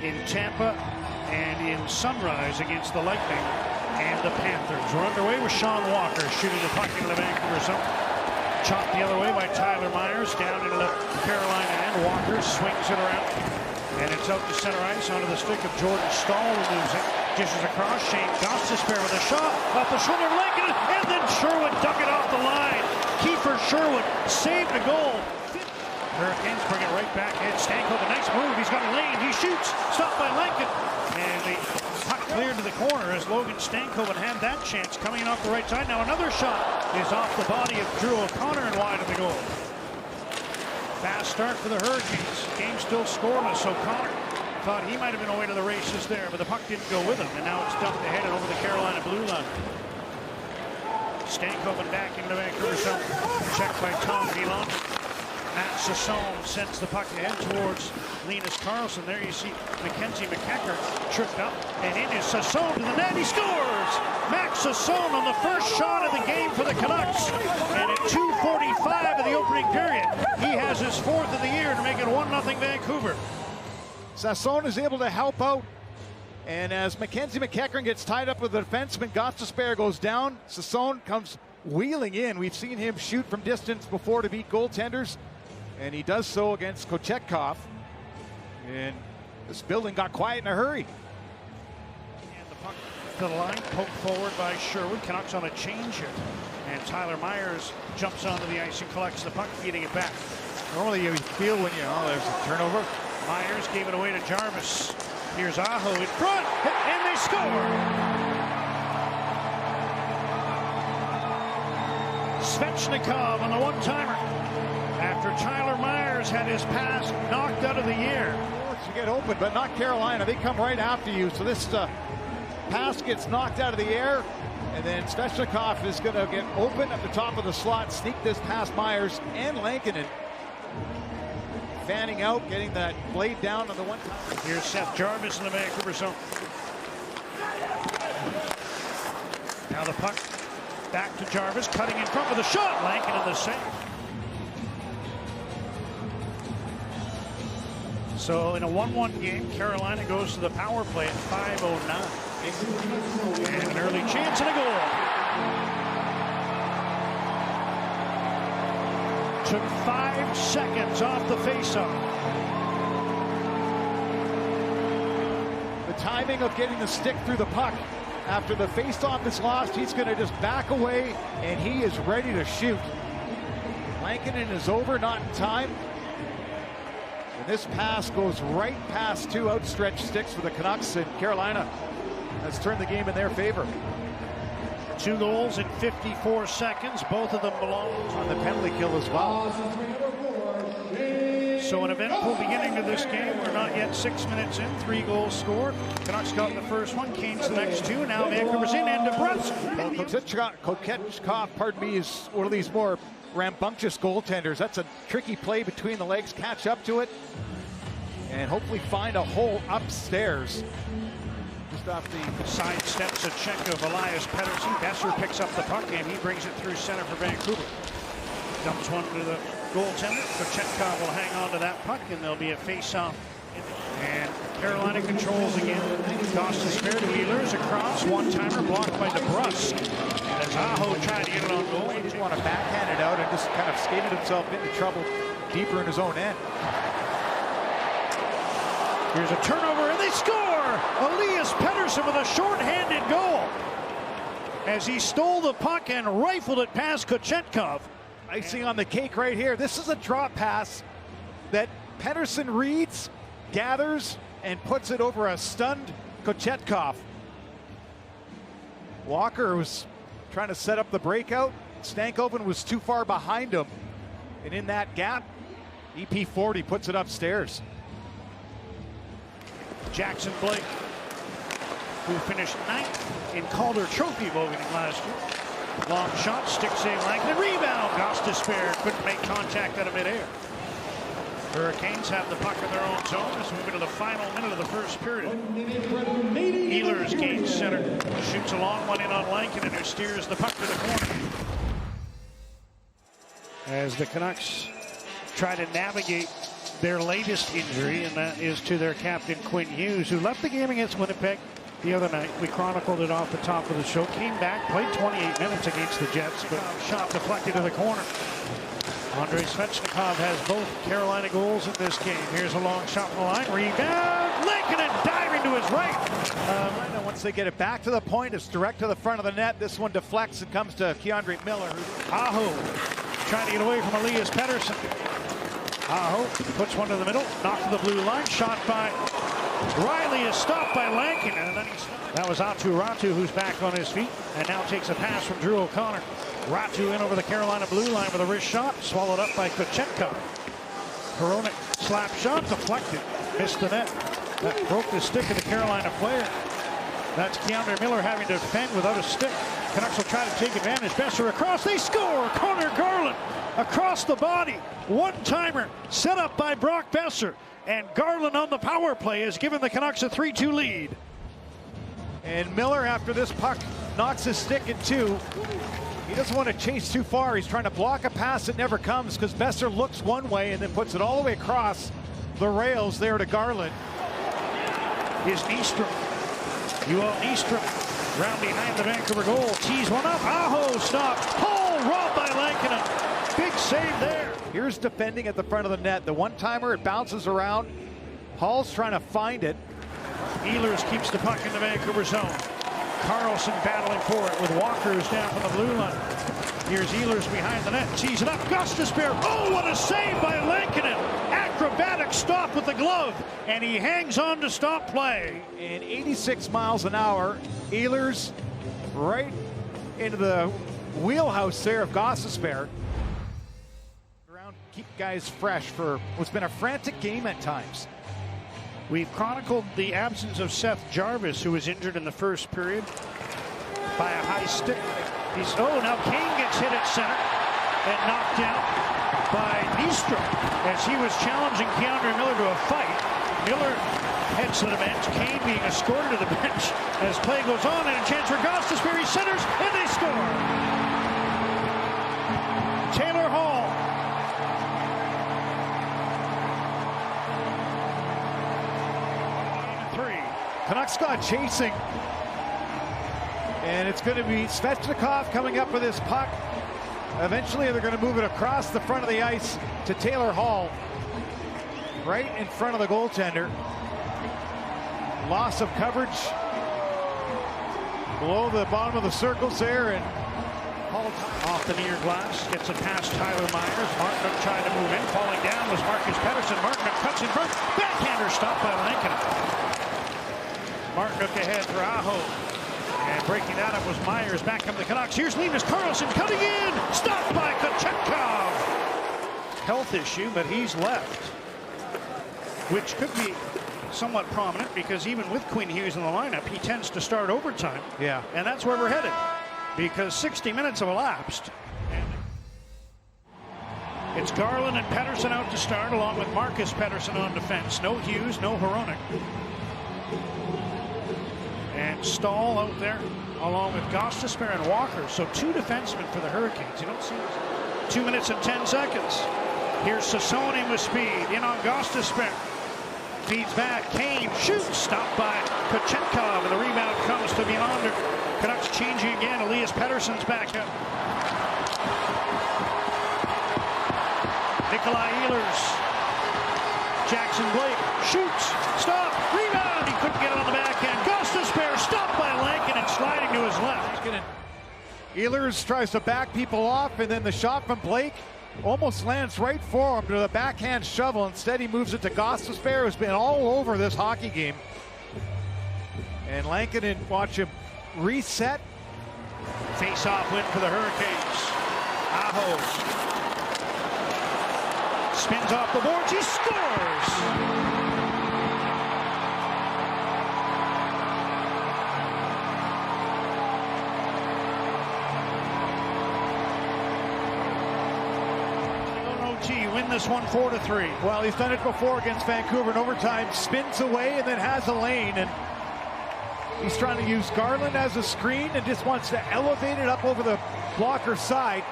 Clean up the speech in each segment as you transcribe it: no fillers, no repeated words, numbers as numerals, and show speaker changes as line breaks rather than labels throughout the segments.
in Tampa and in Sunrise against the Lightning and the Panthers. We're underway with Sean Walker shooting the puck into the Vancouver zone. Chopped the other way by Tyler Myers down into the Carolina end. Walker swings it around. And it's out to center ice onto the stick of Jordan Staal, who moves it. Dishes across. Shane Gostisbehere with a shot off the shoulder of Lincoln, and then Sherwood dug it off the line. Kiefer Sherwood saved the goal. Hurricanes bring it right back. Ed Stankoven, nice move. He's got a lane. He shoots. Stopped by Lincoln. And the puck cleared to the corner as Logan Stankoven had that chance coming in off the right side. Now another shot is off the body of Drew O'Connor and wide of the goal. Fast start for the Hurricanes. Game still scoreless. O'Connor thought he might have been away to the races there, but the puck didn't go with him. And now it's dumped ahead and over the Carolina blue line. Stankoven back into the Vancouver zone. Checked by Tom Villon. Matt Sassone sends the puck ahead towards Linus Karlsson. There you see Mackenzie McEachern tripped up, and in is Sassone to the net. He scores! Max Sassone on the first shot of the game for the Canucks. And at 2:45 of the opening period, he has his fourth of the year to make it 1-0 Vancouver.
Sassone is able to help out. And as Mackenzie McEachern gets tied up with the defenseman, Gostisbehere goes down. Sassone comes wheeling in. We've seen him shoot from distance before to beat goaltenders. And he does so against Kochetkov. And this building got quiet in a hurry.
And the puck to the line, poked forward by Sherwood. Canucks on a change here. And Tyler Myers jumps onto the ice and collects the puck, feeding it back.
Normally you feel when there's a turnover.
Myers gave it away to Jarvis. Here's Aho in front, and they score! Svechnikov on the one-timer. After Tyler Myers had his pass knocked out of the air.
You get open, but not Carolina. They come right after you. So this pass gets knocked out of the air, and then Svechnikov is going to get open at the top of the slot, sneak this past Myers and Lankinen. Fanning out, getting that blade down on the one-timer.
Here's Seth Jarvis in the Vancouver zone. Now the puck back to Jarvis, cutting in front with a shot. Lankinen the save. So in a 1-1 game, Carolina goes to the power play at 5:09. And an early chance and a goal. Took 5 seconds off the faceoff.
The timing of getting the stick through the puck. After the faceoff is lost, he's going to just back away, and he is ready to shoot. Lankinen is over, not in time. And this pass goes right past 2 outstretched sticks for the Canucks, and Carolina has turned the game in their favor.
2 goals in 54 seconds. Both of them belong
on the penalty kill as well.
So an eventful beginning to this game. We're not yet 6 minutes in. 3 goals scored. Canucks got the first one. Canes the next 2. Now Vancouver's in and DeBrusk.
Kochetkov, pardon me, is one of these more rambunctious goaltenders. That's a tricky play between the legs. Catch up to it and hopefully find a hole upstairs. Just off the
side steps a check of Elias Pettersson. Besser picks up the puck and he brings it through center for Vancouver. Dumps one to the goaltender. Kochetkov will hang on to that puck and there'll be a face-off. And Carolina controls again. Gostisbehere to Wheelers across. One-timer blocked by DeBrusk. And as Aho tried to get it on goal,
he didn't want to backhand it out and just kind of skated himself into trouble deeper in his own end.
Here's a turnover and they score! Elias Pettersson with a short-handed goal. As he stole the puck and rifled it past Kochetkov.
Icing on the cake right here. This is a drop pass that Pettersson reads, gathers, and puts it over a stunned Kochetkov. Walker was trying to set up the breakout. Stankoven was too far behind him. And in that gap, EP40 puts it upstairs.
Jackson Blake, who finished 9th in Calder Trophy voting last year. Long shot, stick save, Lankinen, rebound. Gostisbehere couldn't make contact out of midair. Hurricanes have the puck in their own zone as we move into the final minute of the first period. Ehlers gains center, shoots a long one in on Lankinen, who steers the puck to the corner. As the Canucks try to navigate their latest injury, and that is to their captain, Quinn Hughes, who left the game against Winnipeg the other night. We chronicled it off the top of the show. Came back, played 28 minutes against the Jets, but shot deflected to the corner. Andrei Svechnikov has both Carolina goals in this game. Here's a long shot from the line. Rebound. Lincoln diving to his right.
Once they get it back to the point, it's direct to the front of the net. This one deflects and comes to Andrei Miller.
Aho trying to get away from Elias Pettersson. Aho puts one to the middle. Knocked to the blue line. Shot by Riley is stopped by Lankin. And then that was Ratu, who's back on his feet and now takes a pass from Drew O'Connor. Ratu in over the Carolina blue line with a wrist shot, swallowed up by Kochetkov. Hronek slap shot, deflected, missed the net. That broke the stick of the Carolina player. That's Keandre Miller having to defend without a stick. Canucks will try to take advantage. Besser across, they score! Connor Garland across the body. One-timer set up by Brock Besser. And Garland on the power play has given the Canucks a 3-2 lead.
And Miller, after this puck, knocks his stick in two. He doesn't want to chase too far. He's trying to block a pass that never comes because Besser looks one way and then puts it all the way across the rails there to Garland.
Is Nystrom. Joel Nystrom round behind the Vancouver goal. Tees one up. Aho stopped. Hole robbed by Lankinen. Big save there.
Here's defending at the front of the net. The one-timer, it bounces around. Hall's trying to find it.
Ehlers keeps the puck in the Vancouver zone. Carlson battling for it with Walker's down from the blue line. Here's Ehlers behind the net. Tees it up. Gustafsberg. Oh, what a save by Lankinen. Acrobatic stop with the glove. And he hangs on to stop play.
And 86 miles an hour. Ehlers right into the wheelhouse there of Gustafsberg. Around, keep guys fresh for what's been a frantic game at times.
We've chronicled the absence of Seth Jarvis, who was injured in the first period by a high stick. Now Kane gets hit at center and knocked out by Nystrom as he was challenging Keandre Miller to a fight. Miller heads to the bench. Kane being escorted to the bench as play goes on, and a chance for Gustafsberg. Centers, and they score. Taylor Hall.
Canucks got chasing. And it's going to be Svechnikov coming up with his puck. Eventually they're going to move it across the front of the ice to Taylor Hall. Right in front of the goaltender. Loss of coverage below the bottom of the circles there. And
Hall off the near glass. Gets it past Tyler Myers. Martin trying to move in. Falling down was Marcus Pettersson. Martin cuts in front. Backhander stopped by Lankinen. Martinuk ahead for Aho. And breaking that up was Myers. Back come the Canucks. Here's Linus Karlsson cutting in. Stopped by Kochetkov. Health issue, but he's left. Which could be somewhat prominent because even with Quinn Hughes in the lineup, he tends to start overtime.
Yeah.
And that's where we're headed. Because 60 minutes have elapsed. It's Garland and Pettersson out to start, along with Marcus Pettersson on defense. No Hughes, no Hronek. And Stahl out there, along with Gustafsberg and Walker. So two defensemen for the Hurricanes. You don't see this. 2 minutes and 10 seconds. Here's Sassoni with speed. In on Gustafsberg. Feeds back. Kane shoots. Stopped by Kochetkov. And the rebound comes to Nylander. Canucks changing again. Elias Pettersson's back up. Nikolai Ehlers. Jackson Blake shoots. Stop. Rebound. He couldn't get it on the backhand. Gustafsberg stopped by Lankin and sliding to his left.
Ehlers tries to back people off, and then the shot from Blake almost lands right for him to the backhand shovel. Instead, he moves it to Gustafsberg, who's been all over this hockey game. And Lankinen, watch him reset.
Face-off win for the Hurricanes. Aho spins off the boards. He scores. Win this one 4-3.
Well, he's done it before against Vancouver in overtime. Spins away and then has a lane, and he's trying to use Garland as a screen and just wants to elevate it up over the blocker side.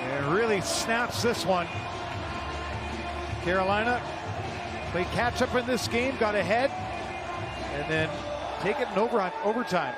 And really snaps this one. Carolina played catch up in this game, got ahead, and then take it in overtime.